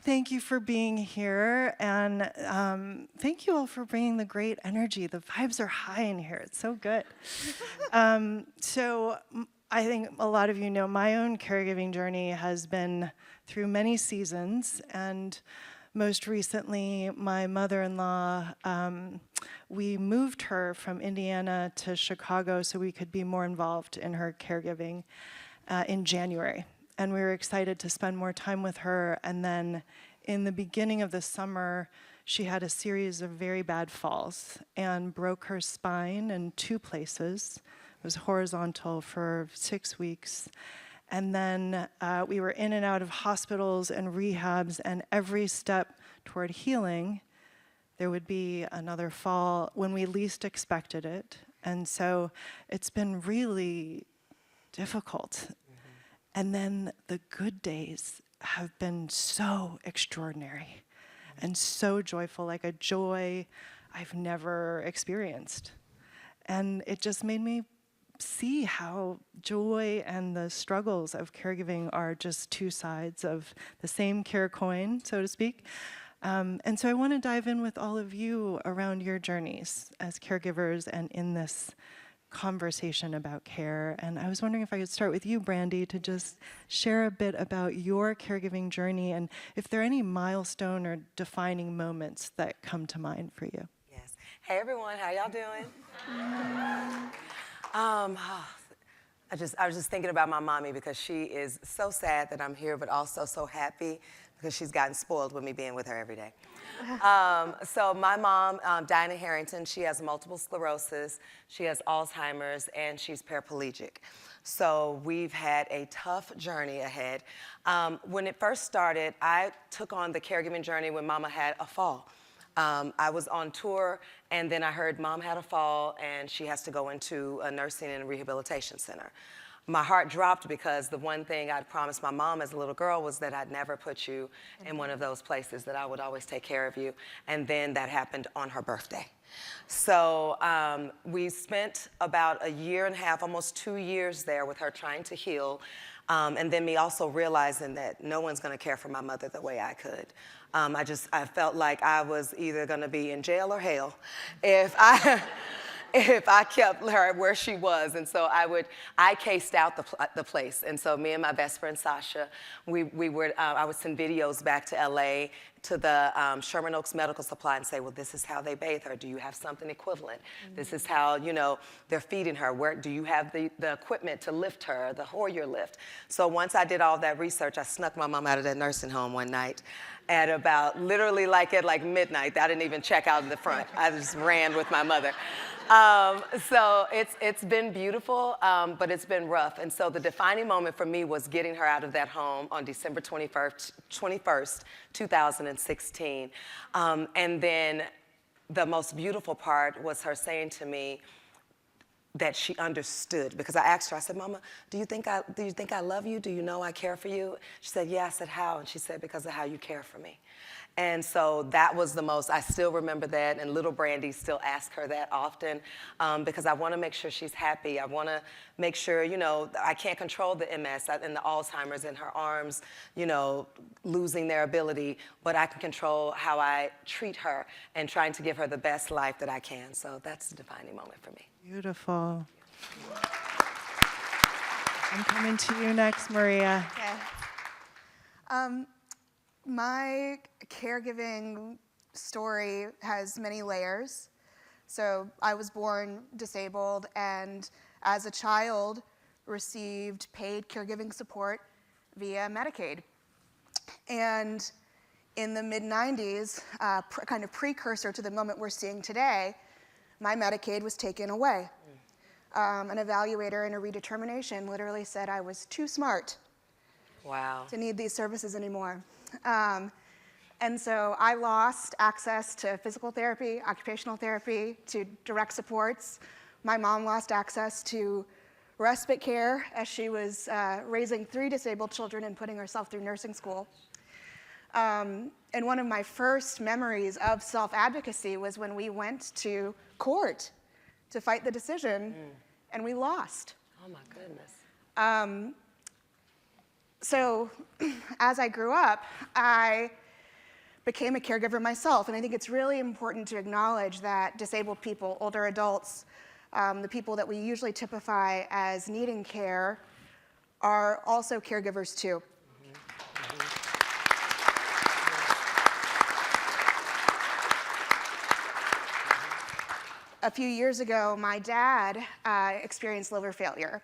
Thank you for being here, and thank you all for bringing the great energy. The vibes are high in here. It's so good. I think a lot of you know my own caregiving journey has been through many seasons, and most recently, my mother-in-law, we moved her from Indiana to Chicago so we could be more involved in her caregiving in January. And we were excited to spend more time with her. And then in the beginning of the summer, she had a series of very bad falls and broke her spine in 2 places. It was horizontal for 6 weeks. And then we were in and out of hospitals and rehabs, and every step toward healing, there would be another fall when we least expected it. And so it's been really difficult. And then the good days have been so extraordinary and so joyful, like a joy I've never experienced. And it just made me see how joy and the struggles of caregiving are just 2 sides of the same care coin, so to speak. And so I want to dive in with all of you around your journeys as caregivers and in this conversation about care. And I was wondering if I could start with you, Brandee, to just share a bit about your caregiving journey and if there are any milestone or defining moments that come to mind for you. Yes. Hey everyone, how y'all doing? I was just thinking about my mommy because she is so sad that I'm here, but also so happy because she's gotten spoiled with me being with her every day. So my mom, Dinah Harrington, she has multiple sclerosis, she has Alzheimer's, and she's paraplegic. So we've had a tough journey ahead. When it first started, I took on the caregiving journey when Mama had a fall. I was on tour, and then I heard Mom had a fall, and she has to go into a nursing and rehabilitation center. My heart dropped because the one thing I'd promised my mom as a little girl was that I'd never put you in one of those places, that I would always take care of you. And then that happened on her birthday. So we spent about 1.5 years, almost 2 years there with her trying to heal. And then me also realizing that no one's gonna care for my mother the way I could. I felt like I was either gonna be in jail or hell if I kept her where she was. And so I cased out the place. And so me and my best friend, Sasha, I would send videos back to LA to the Sherman Oaks Medical Supply and say, well, this is how they bathe her. Do you have something equivalent? This is how, they're feeding her. Where do you have the equipment to lift her, the Hoyer lift? So once I did all that research, I snuck my mom out of that nursing home one night at about, literally at midnight. I didn't even check out in the front. I just ran with my mother. So it's been beautiful, but it's been rough. And so the defining moment for me was getting her out of that home on December 21st, 2016. And then the most beautiful part was her saying to me that she understood, because I asked her, I said, Mama, do you think I love you? Do you know I care for you? She said, yeah. I said, how? And she said, because of how you care for me. And so that was the most, I still remember that, and little Brandee still asks her that often, because I want to make sure she's happy. I want to make sure, I can't control the MS and the Alzheimer's in her arms, losing their ability, but I can control how I treat her and trying to give her the best life that I can. So that's the defining moment for me. Beautiful. I'm coming to you next, Maria. Okay. My caregiving story has many layers. So I was born disabled, and as a child received paid caregiving support via Medicaid. And in the mid-90s, kind of precursor to the moment we're seeing today, my Medicaid was taken away. An evaluator in a redetermination literally said I was too smart to need these services anymore. And so I lost access to physical therapy, occupational therapy, to direct supports. My mom lost access to respite care as she was raising 3 disabled children and putting herself through nursing school. And one of my first memories of self-advocacy was when we went to court to fight the decision, and we lost. Oh my goodness. So as I grew up, I became a caregiver myself. And I think it's really important to acknowledge that disabled people, older adults, the people that we usually typify as needing care, are also caregivers too. A few years ago, my dad experienced liver failure,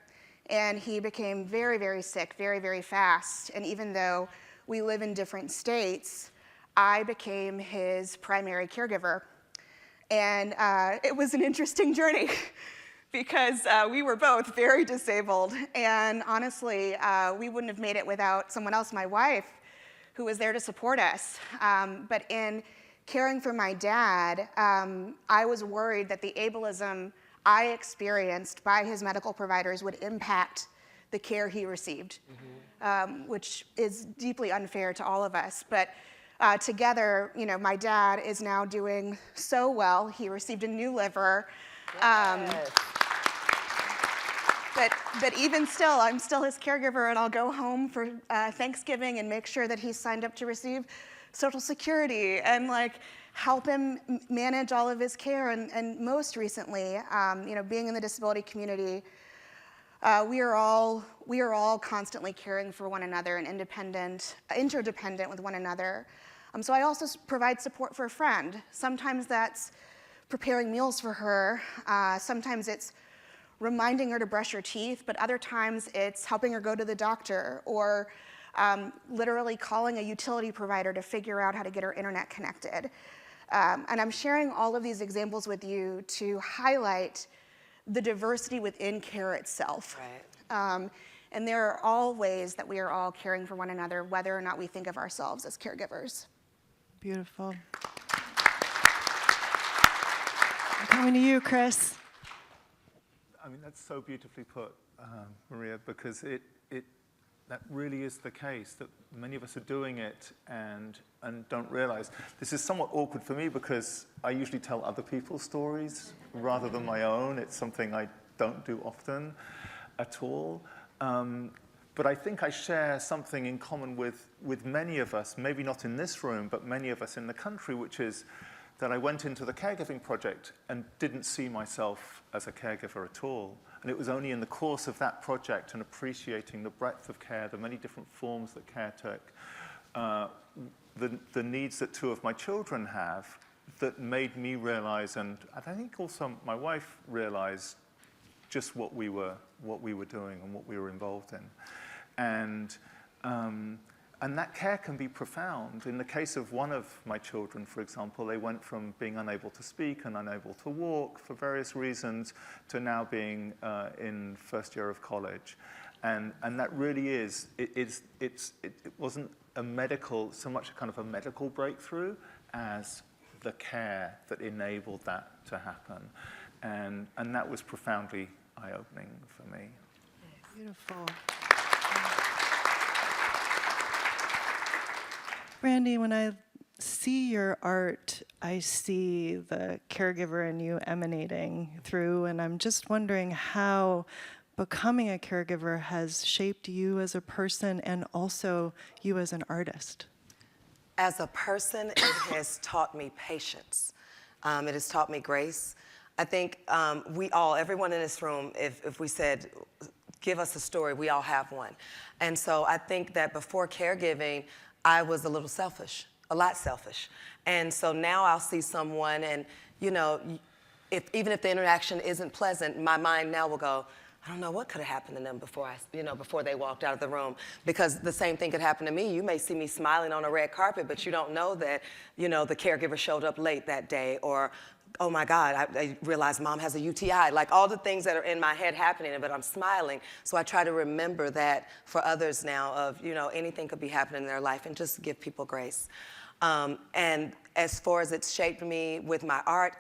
and he became very, very sick very, very fast. And even though we live in different states, I became his primary caregiver. And it was an interesting journey because we were both very disabled. And honestly, we wouldn't have made it without someone else, my wife, who was there to support us. But in caring for my dad, I was worried that the ableism I experienced by his medical providers would impact the care he received, which is deeply unfair to all of us. But together, my dad is now doing so well. He received a new liver. Yes. But even still, I'm still his caregiver, and I'll go home for Thanksgiving and make sure that he's signed up to receive Social Security and help him manage all of his care. And most recently, being in the disability community, we are all constantly caring for one another and interdependent with one another. So I also provide support for a friend. Sometimes that's preparing meals for her. Sometimes it's reminding her to brush her teeth, but other times it's helping her go to the doctor, or literally calling a utility provider to figure out how to get her internet connected. And I'm sharing all of these examples with you to highlight the diversity within care itself. Right. And there are all ways that we are all caring for one another, whether or not we think of ourselves as caregivers. Beautiful. Coming to you, Chris. I mean, that's so beautifully put, Maria, because that really is the case, that many of us are doing it and don't realize. This is somewhat awkward for me because I usually tell other people's stories rather than my own. It's something I don't do often at all. But I think I share something in common with many of us, maybe not in this room, but many of us in the country, which is that I went into the caregiving project and didn't see myself as a caregiver at all. And it was only in the course of that project and appreciating the breadth of care, the many different forms that care took, the needs that two of my children have, that made me realize, and I think also my wife realized, just what we were doing and what we were involved in. And that care can be profound. In the case of one of my children, for example, they went from being unable to speak and unable to walk for various reasons to now being in first year of college. And that really is, it wasn't so much a kind of a medical breakthrough as the care that enabled that to happen. And that was profoundly eye-opening for me. Beautiful. Brandee, when I see your art, I see the caregiver in you emanating through, and I'm just wondering how becoming a caregiver has shaped you as a person and also you as an artist. As a person, it has taught me patience. It has taught me grace. I think everyone in this room, if we said, give us a story, we all have one. And so I think that before caregiving, I was a little selfish, a lot selfish. And so now I'll see someone and, even if the interaction isn't pleasant, my mind now will go, I don't know what could have happened to them before they walked out of the room. Because the same thing could happen to me. You may see me smiling on a red carpet, but you don't know that, the caregiver showed up late that day, or, oh my God, I realized mom has a UTI. Like all the things that are in my head happening, but I'm smiling. So I try to remember that for others now of, anything could be happening in their life, and just give people grace. And as far as it's shaped me with my art,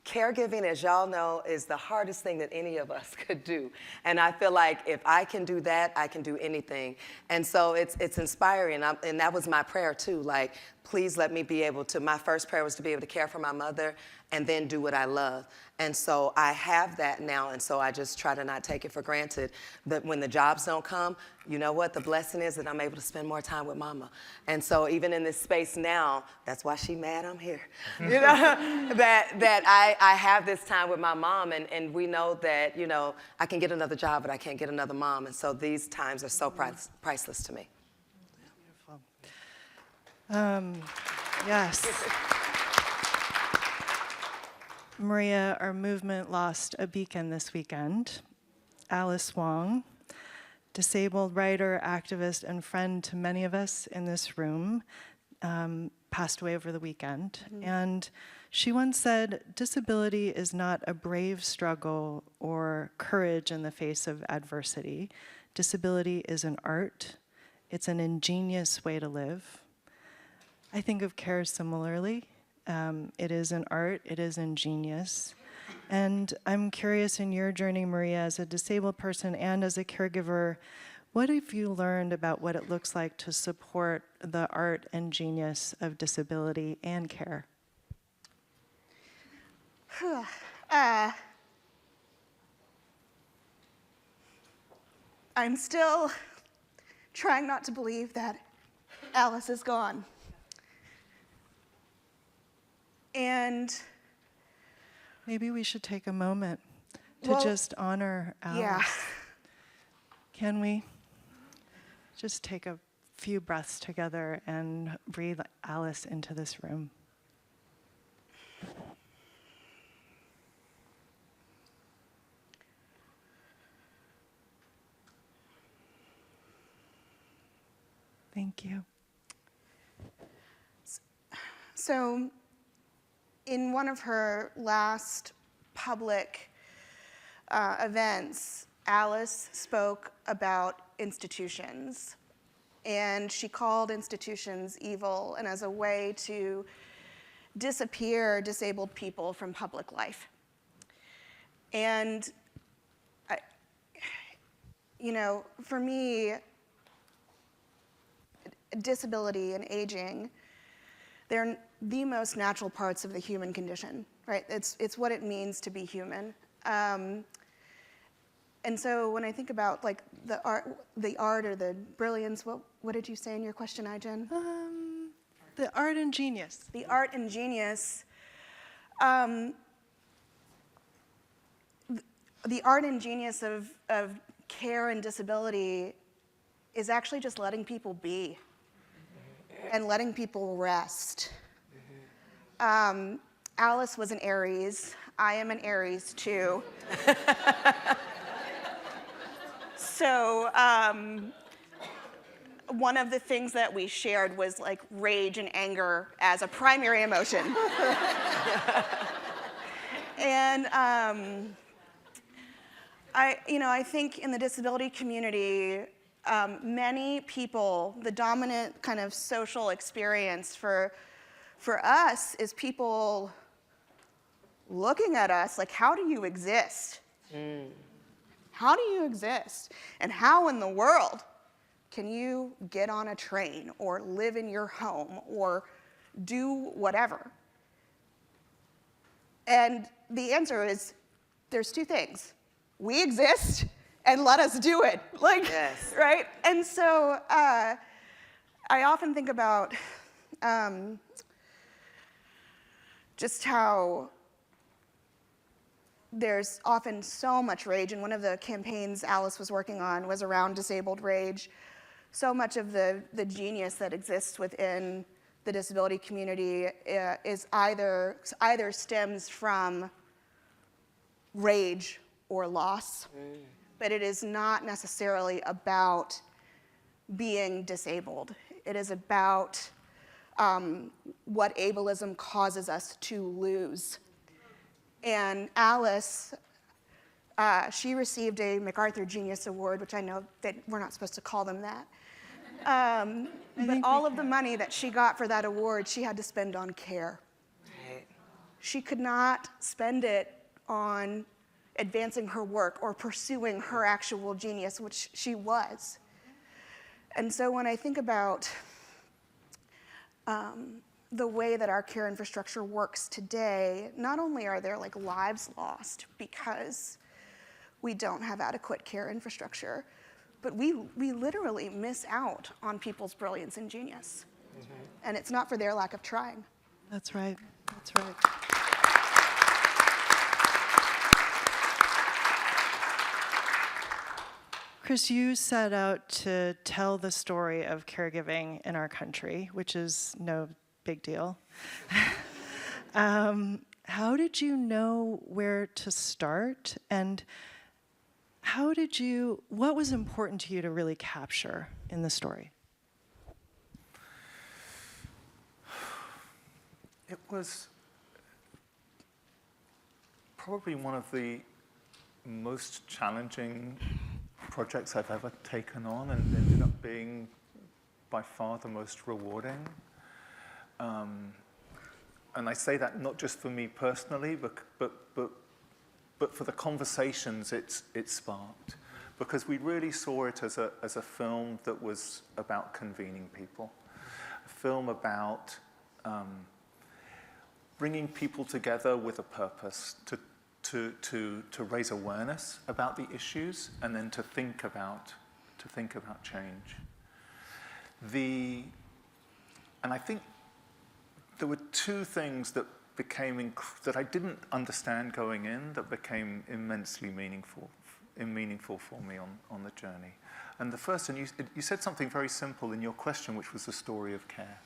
caregiving, as y'all know, is the hardest thing that any of us could do. And I feel like if I can do that, I can do anything. And so it's inspiring. And that was my prayer too. Like, please let me be able to, my first prayer was to be able to care for my mother and then do what I love. And so I have that now, and so I just try to not take it for granted that when the jobs don't come, you know what, the blessing is that I'm able to spend more time with mama. And so even in this space now, that's why she mad I'm here, you know, that I have this time with my mom, and we know that, you know, I can get another job, but I can't get another mom. And so these times are so priceless to me. Beautiful. Yes. Maria, our movement lost a beacon this weekend. Alice Wong, disabled writer, activist, and friend to many of us in this room, passed away over the weekend. And she once said, disability is not a brave struggle or courage in the face of adversity. Disability is an art. It's an ingenious way to live. I think of care similarly. It is an art, it is ingenious. And I'm curious, in your journey, Maria, as a disabled person and as a caregiver, what have you learned about what it looks like to support the art and genius of disability and care? I'm still trying not to believe that Alice is gone. And maybe we should take a moment to just honor Alice. Yeah. Can we just take a few breaths together and breathe Alice into this room? Thank you. So, in one of her last public events, Alice spoke about institutions. And she called institutions evil, and as a way to disappear disabled people from public life. And, you know, for me, disability and aging, they're the most natural parts of the human condition, right? It's what it means to be human. And so when I think about like the art or the brilliance, what did you say in your question, Ijen? The art and genius. The art and genius. The art and genius of care and disability is actually just letting people be and letting people rest. Alice was an Aries. I am an Aries too. So one of the things that we shared was like rage and anger as a primary emotion. And I think in the disability community, many people, the dominant kind of social experience for us is people looking at us like, how do you exist? How do you exist? And how in the world can you get on a train or live in your home or do whatever? And the answer is, there's two things. We exist, and let us do it. Like, yes. Right? And so I often think about just how there's often so much rage, and one of the campaigns Alice was working on was around disabled rage. So much of the genius that exists within the disability community is either stems from rage or loss, but it is not necessarily about being disabled. It is about what ableism causes us to lose. And Alice, she received a MacArthur Genius Award, which I know that we're not supposed to call them that. But all of the money that she got for that award, she had to spend on care. Right. She could not spend it on advancing her work or pursuing her actual genius, which she was. And so when I think about the way that our care infrastructure works today, not only are there like lives lost because we don't have adequate care infrastructure, but we literally miss out on people's brilliance and genius. And it's not for their lack of trying. That's right. That's right. Chris, you set out to tell the story of caregiving in our country, which is no big deal. How did you know where to start, and what was important to you to really capture in the story? It was probably one of the most challenging projects I've ever taken on, and ended up being by far the most rewarding. And I say that not just for me personally, but for the conversations it sparked, because we really saw it as a film that was about convening people, a film about bringing people together with a purpose to raise awareness about the issues, and then to think about change. And I think there were two things that that I didn't understand going in, that became immensely meaningful for me on the journey. And the first, and you said something very simple in your question, which was the story of care.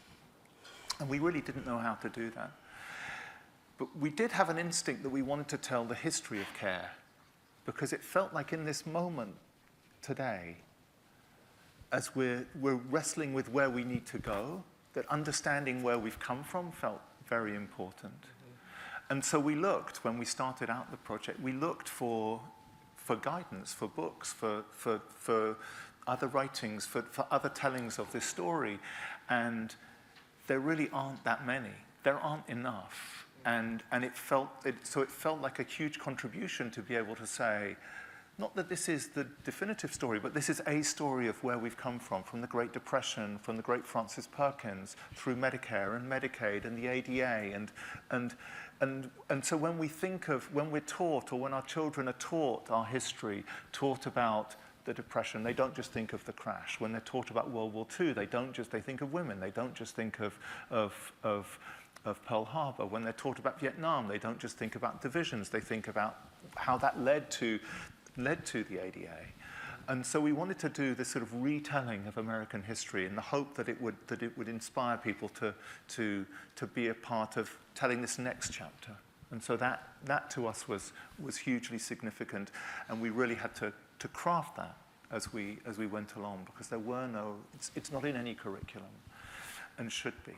And we really didn't know how to do that. But we did have an instinct that we wanted to tell the history of care, because it felt like in this moment today, as we're wrestling with where we need to go, that understanding where we've come from felt very important. And so we looked, when we started out the project, we looked for guidance, for books, for other writings, for other tellings of this story. And there really aren't that many. There aren't enough. And it felt like a huge contribution to be able to say, not that this is the definitive story, but this is a story of where we've come from the Great Depression, from the great Francis Perkins, through Medicare and Medicaid and the ADA. And so when we're taught, or when our children are taught our history, taught about the Depression, they don't just think of the crash. When they're taught about World War II, they think of women. They don't just think of Pearl Harbor. When they're taught about Vietnam, they don't just think about divisions. They think about how that led to the ADA. And so we wanted to do this sort of retelling of American history in the hope that it would inspire people to be a part of telling this next chapter. And so that to us was hugely significant, and we really had to craft that as we went along, because it's not in any curriculum, and should be.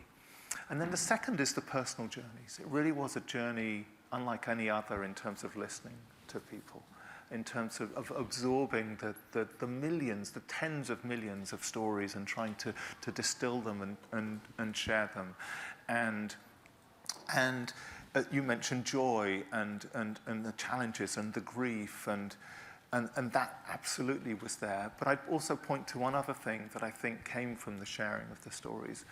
And then the second is the personal journeys. It really was a journey unlike any other in terms of listening to people, in terms of absorbing the millions, the tens of millions of stories, and trying to distill them and share them. And you mentioned joy and the challenges and the grief, and that absolutely was there. But I'd also point to one other thing that I think came from the sharing of the stories,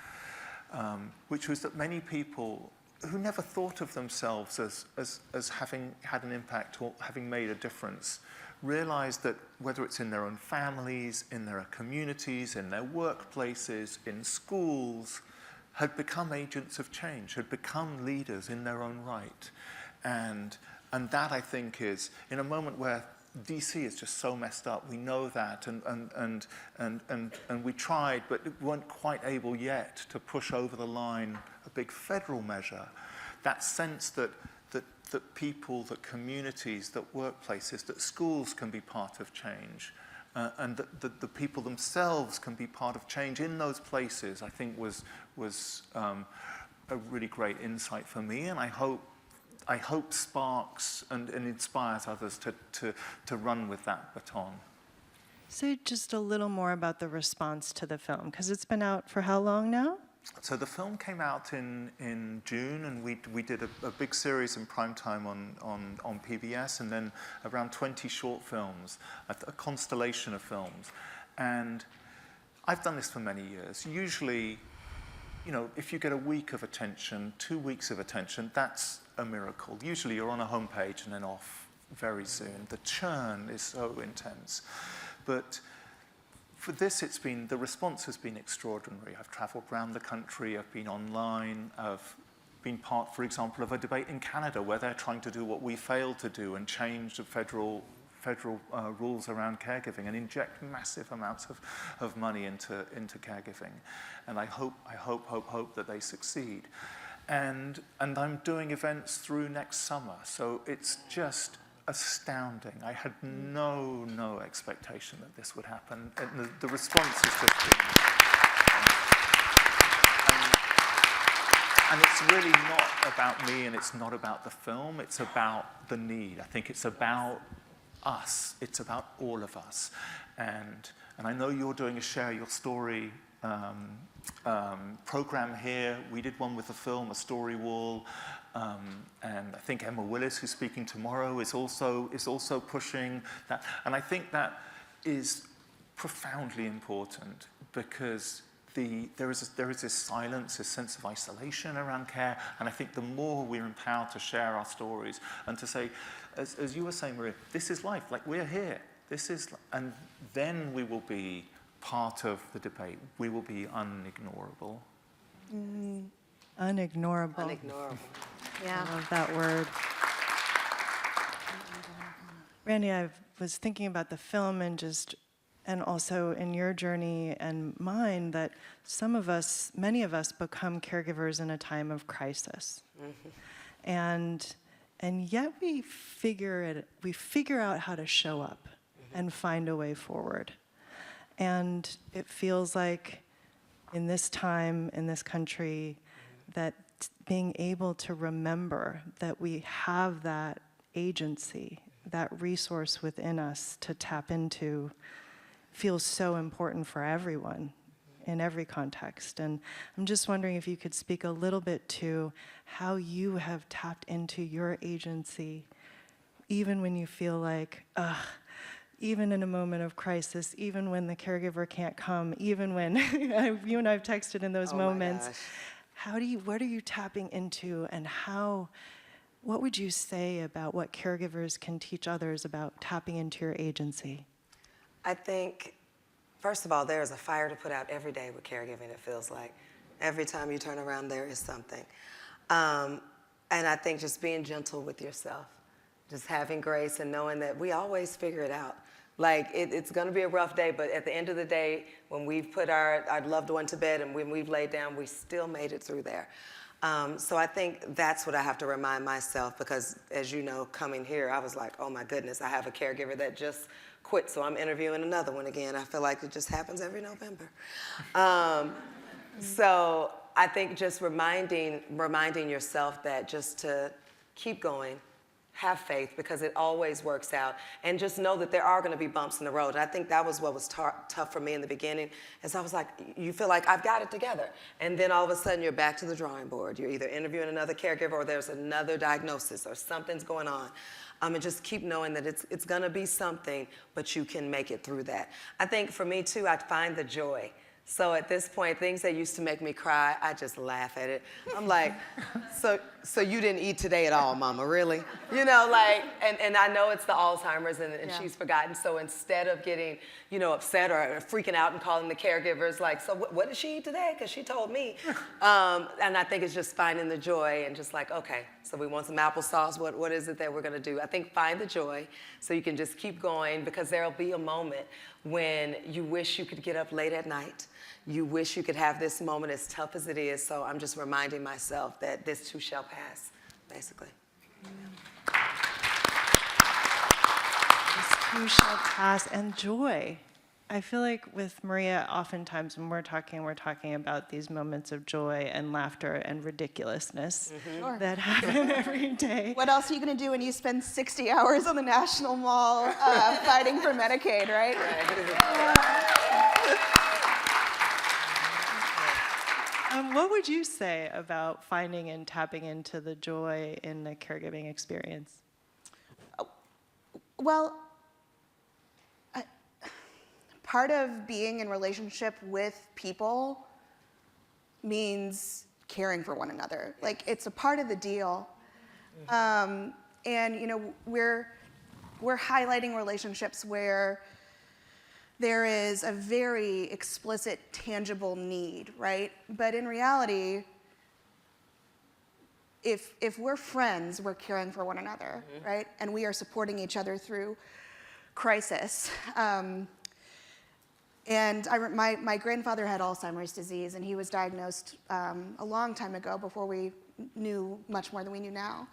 which was that many people who never thought of themselves as having had an impact or having made a difference, realized that whether it's in their own families, in their communities, in their workplaces, in schools, had become agents of change, had become leaders in their own right. And that, I think, is, in a moment where DC is just so messed up, we know that, and we tried, but weren't quite able yet to push over the line a big federal measure. That sense that people, that communities, that workplaces, that schools can be part of change, and that the people themselves can be part of change in those places, I think was a really great insight for me, and I hope sparks and inspires others to run with that baton. Say just a little more about the response to the film, because it's been out for how long now? So the film came out in June, and we did a big series in primetime on PBS, and then around 20 short films, a constellation of films. And I've done this for many years. Usually you know, if you get a week of attention, 2 weeks of attention, that's a miracle. Usually you're on a homepage and then off very soon. The churn is so intense. But for this, the response has been extraordinary. I've traveled around the country, I've been online, I've been part, for example, of a debate in Canada where they're trying to do what we failed to do and change the federal rules around caregiving and inject massive amounts of money into caregiving. And I hope that they succeed. And I'm doing events through next summer, so it's just astounding. I had no expectation that this would happen. And the response has just been... And it's really not about me and it's not about the film, it's about the need. I think it's about us, it's about all of us. And I know you're doing a Share Your Story program here. We did one with the film, a story wall. And I think Emma Willis, who's speaking tomorrow, is also pushing that. And I think that is profoundly important because there is this silence, this sense of isolation around care. And I think the more we're empowered to share our stories and to say, as you were saying, Maria, this is life. Like, we're here. And then we will be part of the debate. We will be unignorable. Unignorable. Unignorable. I love that word. Brandee, I was thinking about the film and also in your journey and mine, that many of us become caregivers in a time of crisis. And yet we figure out how to show up and find a way forward. And it feels like in this time, in this country, that being able to remember that we have that agency, that resource within us to tap into, feels so important for everyone in every context. And I'm just wondering if you could speak a little bit to how you have tapped into your agency, even when you feel like, even in a moment of crisis, even when the caregiver can't come, even when you and I have texted in those moments. What are you tapping into, and what would you say about what caregivers can teach others about tapping into your agency? I think, first of all, there is a fire to put out every day with caregiving, it feels like. Every time you turn around, there is something. And I think just being gentle with yourself, just having grace and knowing that we always figure it out. Like, it's going to be a rough day, but at the end of the day, when we've put our loved one to bed and when we've laid down, we still made it through there. So I think that's what I have to remind myself, because as you know, coming here, I was like, oh my goodness, I have a caregiver that just quit, so I'm interviewing another one again. I feel like it just happens every November. So I think just reminding yourself that just to keep going, have faith, because it always works out, and just know that there are going to be bumps in the road. And I think that was what was tough for me in the beginning, is I was like, you feel like I've got it together, and then all of a sudden you're back to the drawing board. You're either interviewing another caregiver or there's another diagnosis or something's going on. And just keep knowing that it's going to be something, but you can make it through that. I think for me too, I find the joy. So at this point, things that used to make me cry, I just laugh at it. I'm like, so you didn't eat today at all, Mama, really? You know, like, and I know it's the Alzheimer's and she's forgotten. So instead of getting, upset or freaking out and calling the caregivers, like, so what did she eat today? Because she told me. And I think it's just finding the joy and just like, okay, so we want some applesauce. What is it that we're going to do? I think find the joy so you can just keep going, because there'll be a moment when you wish you could get up late at night. You wish you could have this moment, as tough as it is. So I'm just reminding myself that this too shall pass, basically. This too shall pass, and joy. I feel like with Maria, oftentimes when we're talking about these moments of joy and laughter and ridiculousness that happen every day. What else are you going to do when you spend 60 hours on the National Mall fighting for Medicaid, right? What would you say about finding and tapping into the joy in the caregiving experience? Well, part of being in relationship with people means caring for one another. Like, it's a part of the deal. And, you know, we're highlighting relationships where there is a very explicit, tangible need, right? But in reality, if we're friends, we're caring for one another, right? And we are supporting each other through crisis. And my grandfather had Alzheimer's disease, and he was diagnosed a long time ago, before we knew much more than we knew now.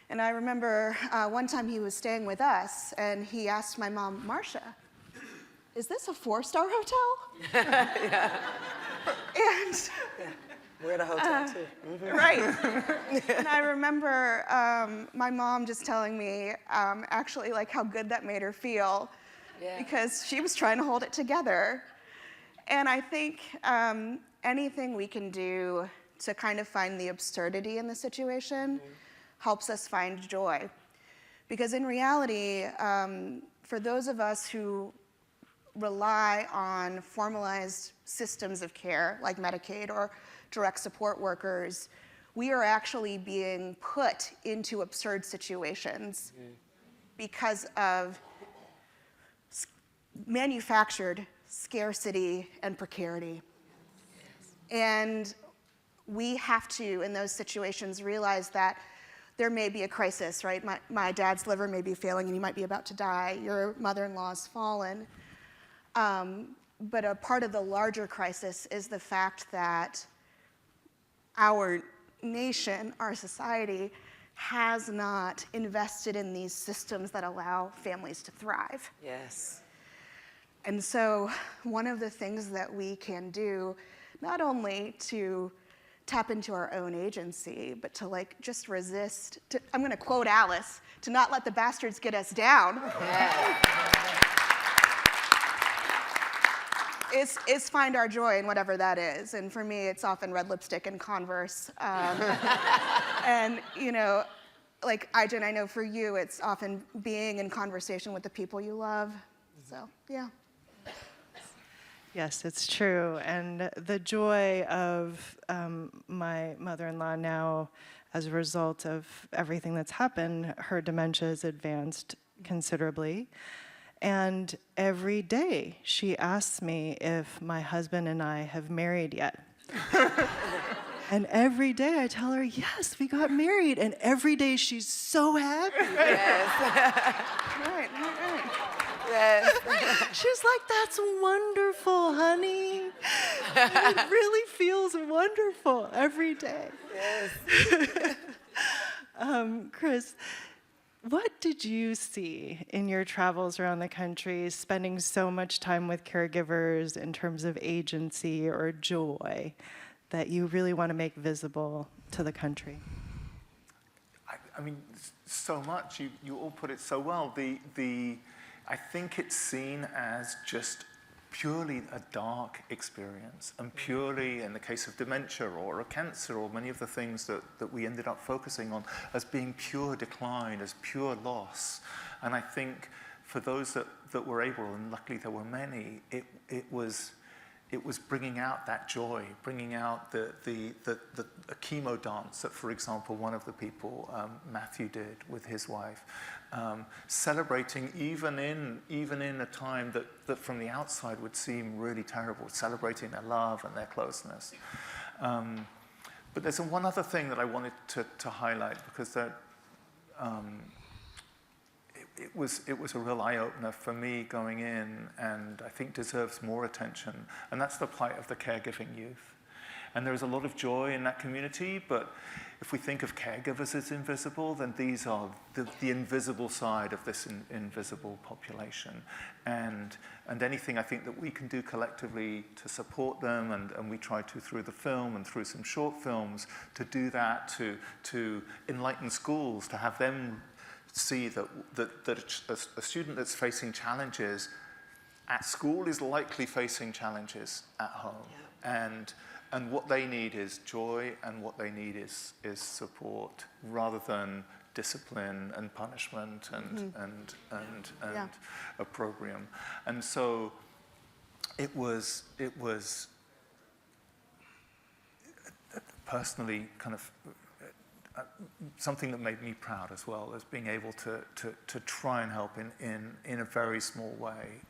And I remember one time he was staying with us, and he asked my mom, Marcia, is this a 4-star hotel? Yeah. And We're at a hotel too. right. And I remember my mom just telling me actually like how good that made her feel, because she was trying to hold it together. And I think anything we can do to kind of find the absurdity in the situation helps us find joy. Because in reality, for those of us who rely on formalized systems of care like Medicaid or direct support workers, we are actually being put into absurd situations because of manufactured scarcity and precarity. And we have to, in those situations, realize that there may be a crisis, right? My dad's liver may be failing and he might be about to die. Your mother-in-law's fallen. But a part of the larger crisis is the fact that our nation, our society, has not invested in these systems that allow families to thrive. Yes. And so one of the things that we can do, not only to tap into our own agency, but to like just resist, I'm gonna quote Alice, to not let the bastards get us down. Is find our joy in whatever that is. And for me, it's often red lipstick and Converse. And, you know, like Jen, I know for you, it's often being in conversation with the people you love. So, yeah. Yes, it's true. And the joy of my mother-in-law now, as a result of everything that's happened, her dementia has advanced considerably. And every day she asks me if my husband and I have married yet. And every day I tell her, yes, we got married. And every day she's so happy. Yes. Right. Yes. She's like, that's wonderful, honey. It really feels wonderful every day. Yes. Chris, what did you see in your travels around the country, spending so much time with caregivers, in terms of agency or joy, that you really want to make visible to the country? I mean, so much. You all put it so well. I think it's seen as just purely a dark experience, and purely, in the case of dementia or a cancer or many of the things that we ended up focusing on, as being pure decline, as pure loss. And I think for those that were able, and luckily there were many, it was bringing out that joy, bringing out the chemo dance that, for example, one of the people, Matthew, did with his wife, celebrating even in a time that from the outside would seem really terrible, celebrating their love and their closeness. But there's one other thing that I wanted to highlight, because that it was a real eye-opener for me going in, and I think deserves more attention, and that's the plight of the caregiving youth. And there is a lot of joy in that community, but if we think of caregivers as invisible, then these are the invisible side of this invisible population. And anything I think that we can do collectively to support them, and we try to through the film and through some short films, to do that, to enlighten schools, to have them see that a student that's facing challenges at school is likely facing challenges at home. Yeah. And what they need is joy, and what they need is support, rather than discipline and punishment and opprobrium. And so it was personally kind of something that made me proud as well, as being able to try and help in a very small way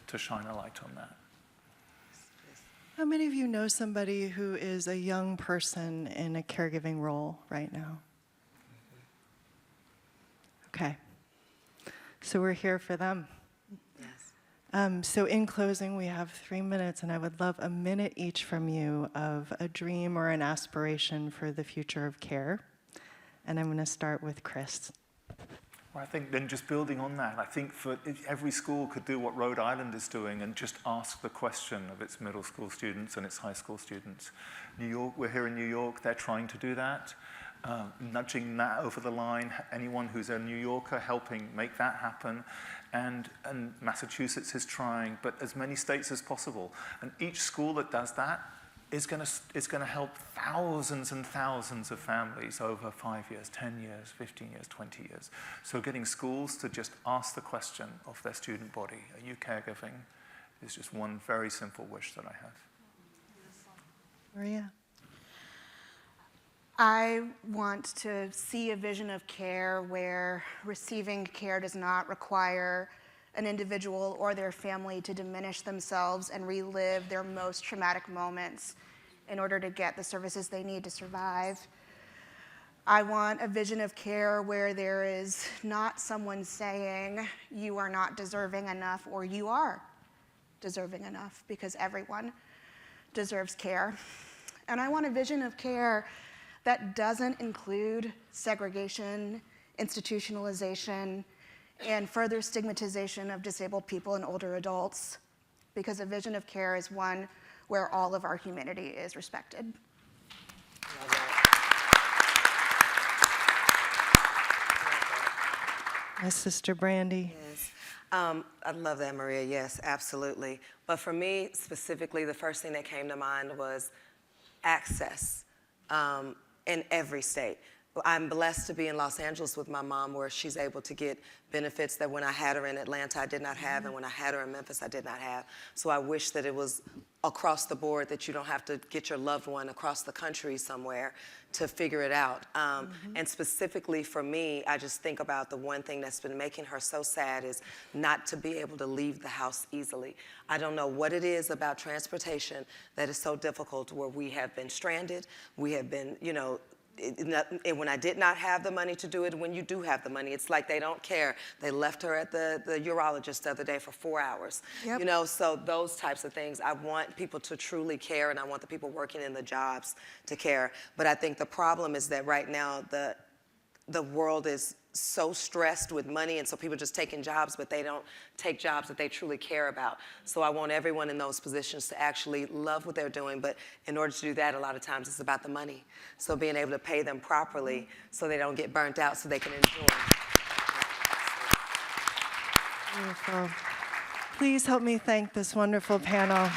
to shine a light on that. How many of you know somebody who is a young person in a caregiving role right now? Okay. So we're here for them. Yes. So in closing, we have 3 minutes, and I would love a minute each from you of a dream or an aspiration for the future of care. And I'm going to start with Chris. Well, I think then just building on that, I think if every school could do what Rhode Island is doing and just ask the question of its middle school students and its high school students. New York, we're here in New York, they're trying to do that. Nudging that over the line, anyone who's a New Yorker helping make that happen. And Massachusetts is trying, but as many states as possible. And each school that does that is going to help thousands and thousands of families over 5 years, 10 years, 15 years, 20 years. So getting schools to just ask the question of their student body, are you caregiving, is just one very simple wish that I have. Maria? I want to see a vision of care where receiving care does not require an individual or their family to diminish themselves and relive their most traumatic moments in order to get the services they need to survive. I want a vision of care where there is not someone saying you are not deserving enough or you are deserving enough, because everyone deserves care. And I want a vision of care that doesn't include segregation, institutionalization, and further stigmatization of disabled people and older adults, because a vision of care is one where all of our humanity is respected. My sister Brandee. Yes. I love that, Maria. Yes, absolutely. But for me, specifically, the first thing that came to mind was access in every state. I'm blessed to be in Los Angeles with my mom, where she's able to get benefits that when I had her in Atlanta, I did not have, and when I had her in Memphis, I did not have. So I wish that it was across the board, that you don't have to get your loved one across the country somewhere to figure it out. And specifically for me, I just think about the one thing that's been making her so sad is not to be able to leave the house easily. I don't know what it is about transportation that is so difficult, where we have been stranded, we have been, you know, when I did not have the money to do it, when you do have the money, it's like they don't care. They left her at the urologist the other day for 4 hours. Yep. You know, so those types of things. I want people to truly care, and I want the people working in the jobs to care. But I think the problem is that right now the world is so stressed with money, and so people are just taking jobs, but they don't take jobs that they truly care about. So I want everyone in those positions to actually love what they're doing, but in order to do that, a lot of times it's about the money. So being able to pay them properly so they don't get burnt out, so they can enjoy. Beautiful. Please help me thank this wonderful panel.